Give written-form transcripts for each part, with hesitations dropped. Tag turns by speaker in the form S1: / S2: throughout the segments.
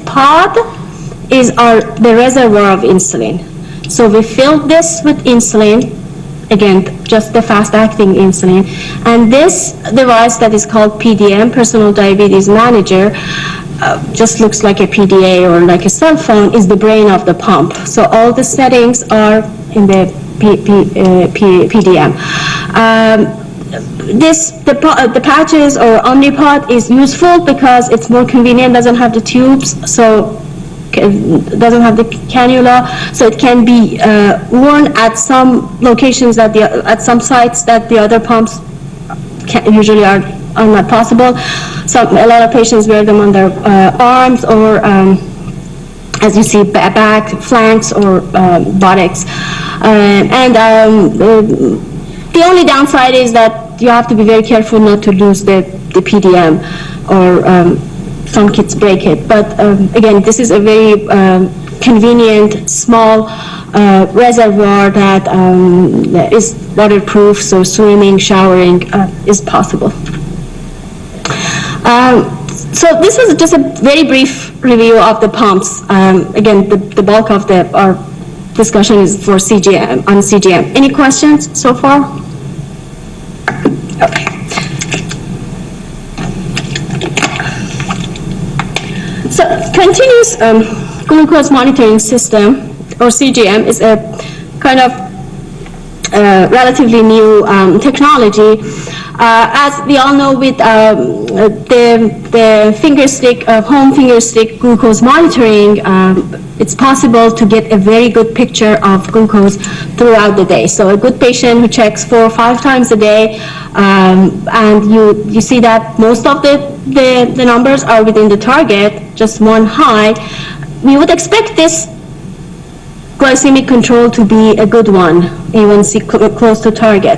S1: pod is the reservoir of insulin. So we fill this with insulin, again, just the fast-acting insulin. And this device that is called PDM, Personal Diabetes Manager, just looks like a PDA or like a cell phone, is the brain of the pump. So all the settings are in the PDM. The patches or Omnipod is useful because it's more convenient, doesn't have the tubes, so doesn't have the cannula, so it can be worn at some locations at some sites that the other pumps usually are not possible. So a lot of patients wear them on their arms or, as you see, back, flanks, or buttocks. The only downside is that you have to be very careful not to lose the PDM, or some kids break it. But again, this is a very convenient, small reservoir that is waterproof, so swimming, showering is possible. So this was just a very brief review of the pumps. Again, the bulk of our discussion is for CGM, on CGM. Any questions so far? Okay. So continuous glucose monitoring system, or CGM, is a kind of relatively new technology. As we all know, with the finger stick, home finger stick glucose monitoring, it's possible to get a very good picture of glucose throughout the day. So a good patient who checks 4 or 5 times a day, and you see that most of the numbers are within the target, just one high, we would expect this glycemic control to be a good one, A1C close to target.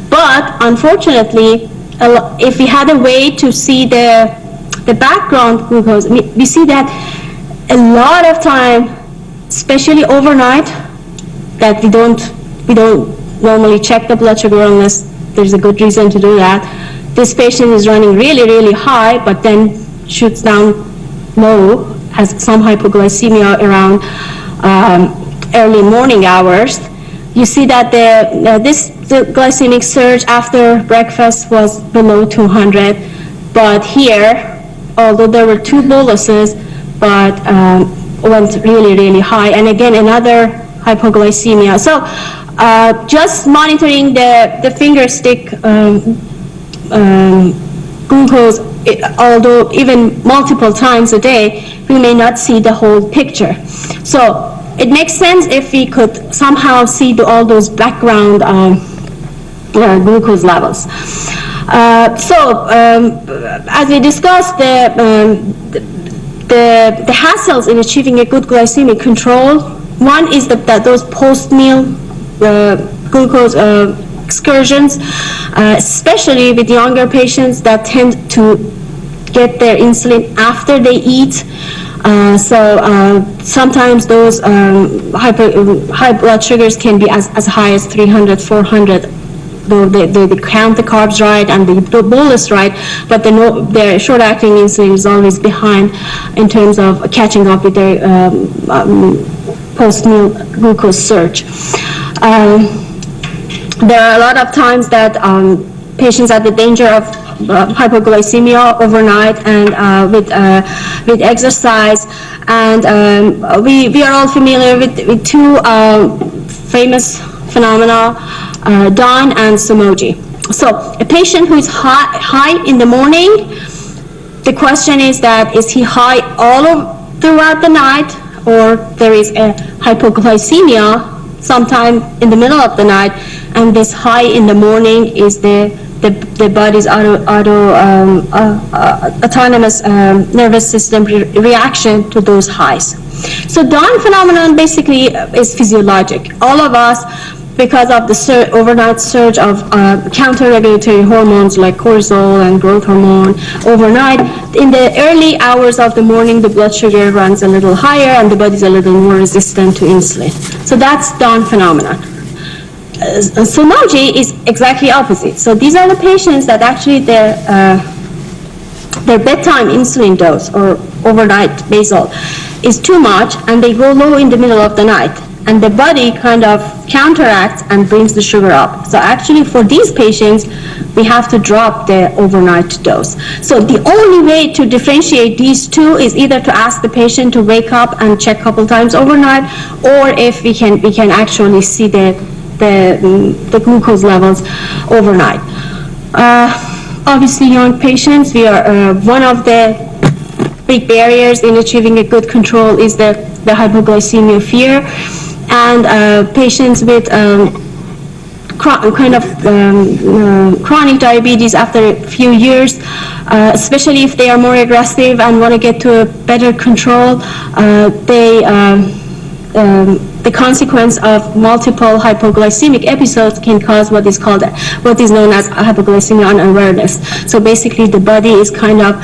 S1: But unfortunately, if we had a way to see the background glucose, we see that a lot of time, especially overnight, that we don't normally check the blood sugar unless there's a good reason to do that. This patient is running really, really high, but then shoots down low, has some hypoglycemia around early morning hours. You see that the glycemic surge after breakfast was below 200, but here, although there were 2 boluses, but went really, really high. And again, another hypoglycemia. So just monitoring the finger stick glucose, although even multiple times a day, we may not see the whole picture. So it makes sense if we could somehow see all those background glucose levels. As we discussed, the hassles in achieving a good glycemic control, one is that those post-meal glucose excursions, especially with younger patients that tend to get their insulin after they eat. Sometimes those high blood sugars can be as high as 300, 400, though they count the carbs right and the bolus right, but their short-acting insulin is always behind in terms of catching up with their post-meal glucose surge. There are a lot of times that patients are at the danger of hypoglycemia overnight and with exercise, and we are all familiar with 2 famous phenomena, dawn and somoji. So a patient who is high in the morning, the question is he high throughout the night, or there is a hypoglycemia sometime in the middle of the night, and this high in the morning is the body's autonomous nervous system reaction to those highs. So dawn phenomenon basically is physiologic. All of us, because of the overnight surge of counter-regulatory hormones like cortisol and growth hormone overnight, in the early hours of the morning, the blood sugar runs a little higher and the body's a little more resistant to insulin. So that's dawn phenomenon. Somoji is exactly opposite. So these are the patients that actually their bedtime insulin dose, or overnight basal is too much, and they go low in the middle of the night, and the body kind of counteracts and brings the sugar up. So actually for these patients, we have to drop the overnight dose. So the only way to differentiate these two is either to ask the patient to wake up and check a couple times overnight, or if we can actually see the glucose levels overnight. Obviously, young patients, we are one of the big barriers in achieving a good control is the hypoglycemia fear, and patients with chronic diabetes after a few years, especially if they are more aggressive and want to get to a better control, the consequence of multiple hypoglycemic episodes can cause what is known as hypoglycemia unawareness. So basically the body is kind of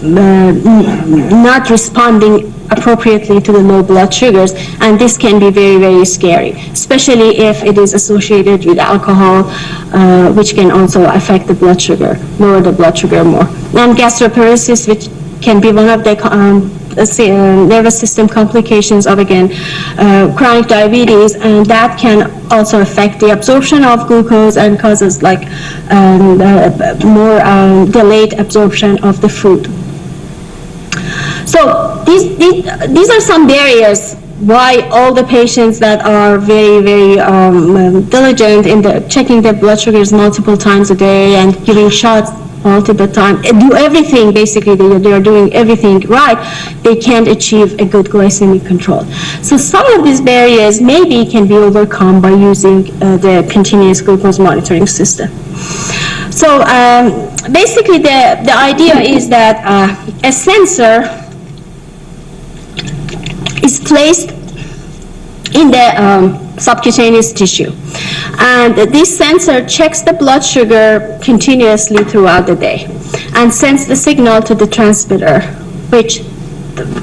S1: not responding appropriately to the low blood sugars, and this can be very, very scary, especially if it is associated with alcohol, which can also affect the blood sugar, lower the blood sugar more. And gastroparesis, which can be one of the nervous system complications of, again, chronic diabetes, and that can also affect the absorption of glucose and causes like more delayed absorption of the food. So these are some barriers why all the patients that are very, very diligent in checking their blood sugars multiple times a day and giving shots multiple times, do everything, basically they are doing everything right, they can't achieve a good glycemic control. So some of these barriers maybe can be overcome by using the continuous glucose monitoring system. So basically the idea is that a sensor is placed in the subcutaneous tissue, and this sensor checks the blood sugar continuously throughout the day and sends the signal to the transmitter, which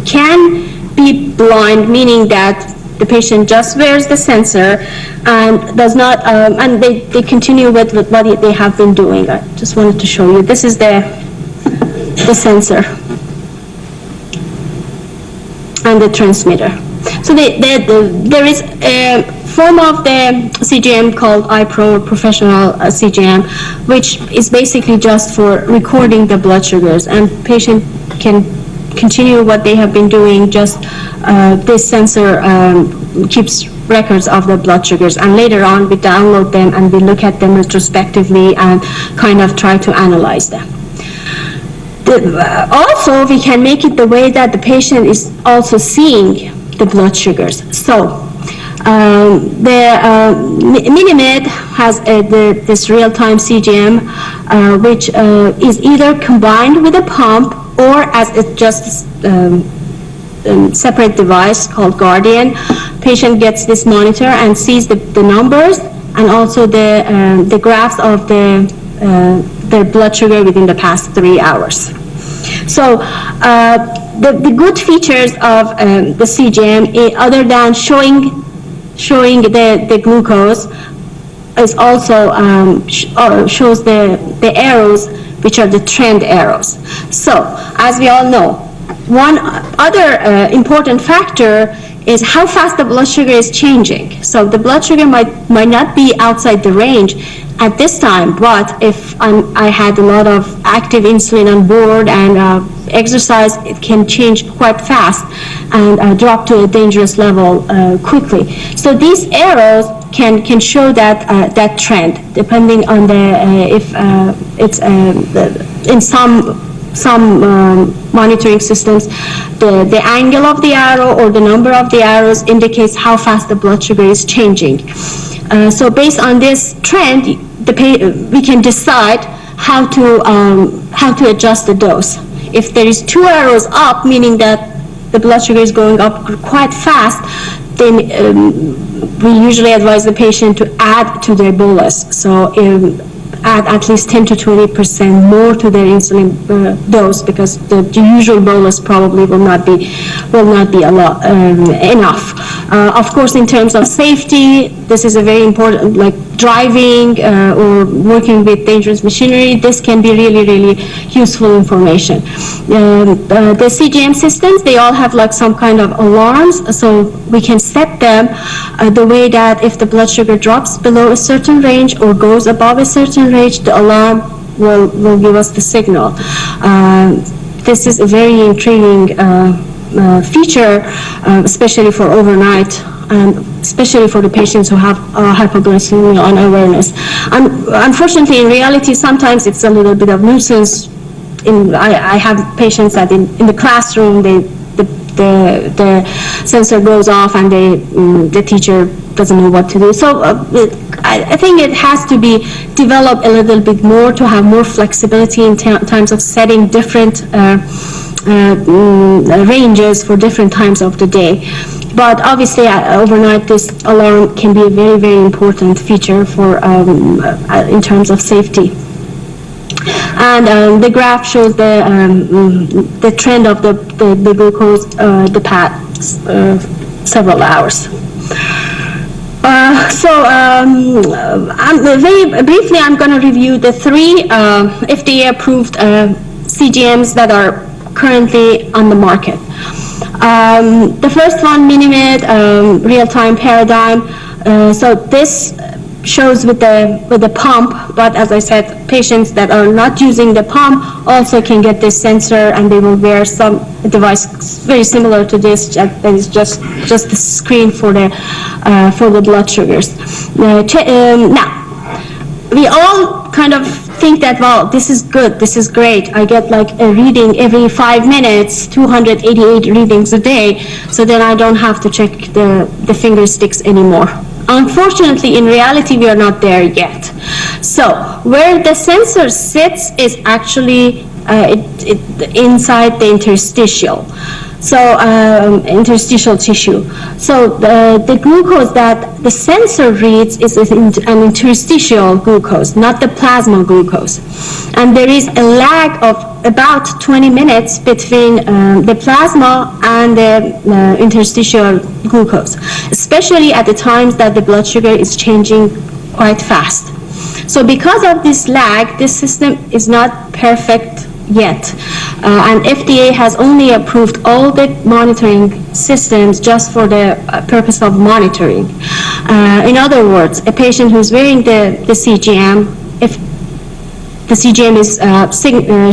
S1: can be blind, meaning that the patient just wears the sensor and does not, and they continue with what they have been doing. I just wanted to show you. This is the sensor and the transmitter. So there is a form of the CGM called iPro, Professional CGM, which is basically just for recording the blood sugars, and patient can continue what they have been doing. Just this sensor keeps records of the blood sugars, and later on we download them and we look at them retrospectively and kind of try to analyze them. Also, we can make it the way that the patient is also seeing the blood sugars. So the Minimed has this real-time CGM, which is either combined with a pump or as just separate device called Guardian. Patient gets this monitor and sees the numbers and also the graphs of their blood sugar within the past 3 hours. So the good features of the CGM, other than showing the glucose, is also shows the arrows, which are the trend arrows. So as we all know, one other important factor is how fast the blood sugar is changing. So the blood sugar might not be outside the range at this time, but if I had a lot of active insulin on board and exercise, it can change quite fast and drop to a dangerous level quickly. So these arrows can show that trend, depending on if it's in some monitoring systems, the angle of the arrow or the number of the arrows indicates how fast the blood sugar is changing. So based on this trend, we can decide how to adjust the dose. If there is 2 arrows up, meaning that the blood sugar is going up quite fast, then we usually advise the patient to add to their bolus. So add at least 10 to 20% more to their insulin dose, because the usual bolus probably will not be a lot enough. Of course, in terms of safety, this is a very important, like driving or working with dangerous machinery. This can be really, really useful information. The CGM systems, they all have like some kind of alarms, so we can set them the way that if the blood sugar drops below a certain range or goes above a certain range, the alarm will give us the signal. This is a very intriguing feature, especially for overnight, and especially for the patients who have hypoglycemia unawareness. Unfortunately, in reality, sometimes it's a little bit of nuisance. I have patients that in the classroom, the sensor goes off and the teacher doesn't know what to do. So I think it has to be developed a little bit more to have more flexibility in terms of setting different ranges for different times of the day. But obviously, overnight, this alarm can be a very, very important feature for in terms of safety. And the graph shows the trend of the glucose the past several hours. Very briefly, I'm going to review the 3 FDA-approved CGMs that are currently on the market. The first one, Minimed real-time paradigm. So this shows with the pump, but as I said, patients that are not using the pump also can get this sensor, and they will wear some device very similar to this that is just the screen for the blood sugars. Now, we all kind of think that, well, this is good, this is great. I get like a reading every 5 minutes, 288 readings a day, so then I don't have to check the finger sticks anymore. Unfortunately, in reality, we are not there yet. So where the sensor sits is actually inside the interstitial. So interstitial tissue. So the glucose that the sensor reads is an interstitial glucose, not the plasma glucose. And there is a lag of about 20 minutes between the plasma and the interstitial glucose, especially at the times that the blood sugar is changing quite fast. So because of this lag, this system is not perfect yet. And FDA has only approved all the monitoring systems just for the purpose of monitoring. In other words, a patient who's wearing the CGM, if the CGM is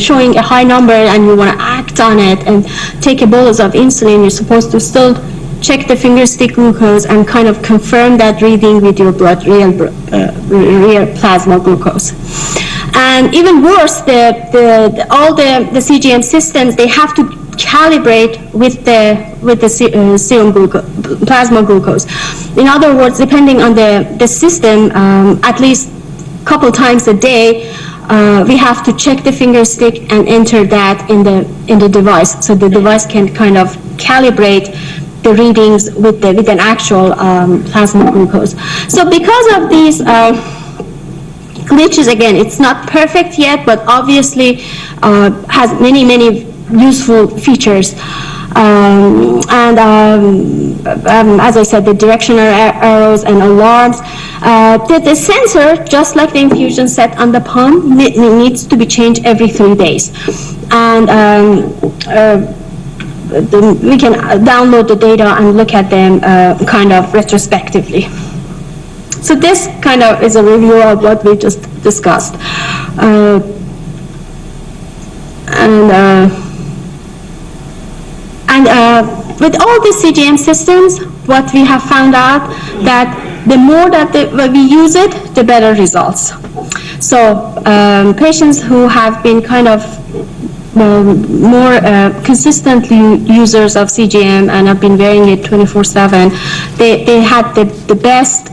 S1: showing a high number and you want to act on it and take a bolus of insulin, you're supposed to still check the finger stick glucose and kind of confirm that reading with your real plasma glucose. And even worse, all the CGM systems, they have to calibrate with the serum glucose, plasma glucose. In other words, depending on the system, at least a couple times a day, we have to check the finger stick and enter that in the device, so the device can kind of calibrate the readings with an actual plasma glucose. So because of these glitches, again, it's not perfect yet, but obviously has many useful features. As I said, the directional arrows and alarms. The sensor, just like the infusion set on the pump, needs to be changed every 3 days. And we can download the data and look at them kind of retrospectively. So this kind of is a review of what we just discussed. With all the CGM systems, what we have found out that the more that we use it, the better results. So patients who have been kind of more consistently users of CGM and have been wearing it 24/7, they had the best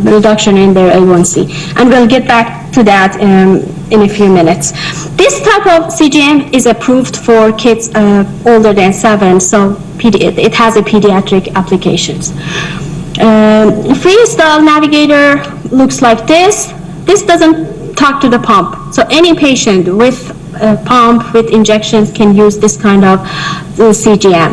S1: reduction in their A1C. And we'll get back to that in a few minutes. This type of CGM is approved for kids older than 7, so it has a pediatric applications. Freestyle Navigator looks like this. This doesn't talk to the pump, so any patient with a pump with injections can use this kind of CGM.